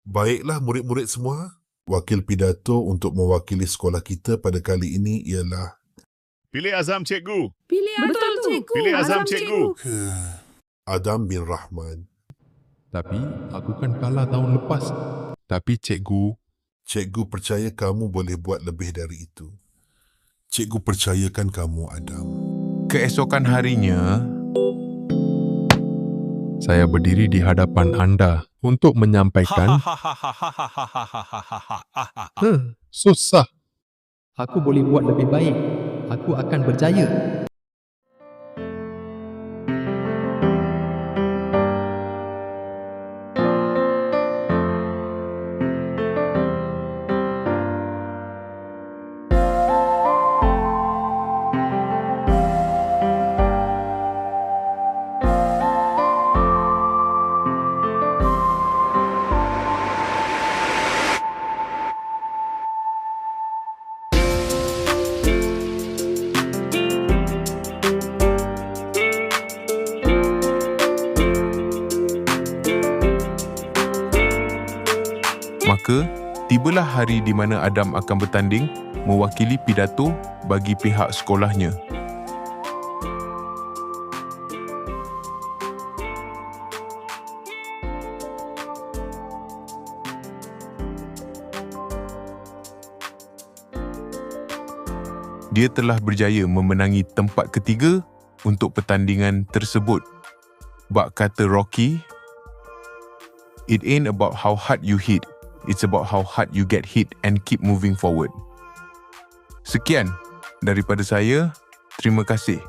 Baiklah murid-murid semua, wakil pidato untuk mewakili sekolah kita pada kali ini ialah Pilih Azam, cikgu. Pilih Azam, cikgu. Pilih Azam, cikgu. Adam bin Rahman. Tapi aku kan kalah tahun lepas. Tapi cikgu, Cikgu percaya kamu boleh buat lebih dari itu. Cikgu percayakan kamu, Adam. keesokan harinya, saya berdiri di hadapan anda untuk menyampaikan susah. Aku boleh buat lebih baik. Aku akan berjaya. Maka, tibalah hari di mana Adam akan bertanding mewakili pidato bagi pihak sekolahnya. Dia telah berjaya memenangi tempat ketiga untuk pertandingan tersebut. Bak kata Rocky, "It ain't about how hard you hit. It's about how hard you get hit and keep moving forward." Sekian daripada saya. Terima kasih.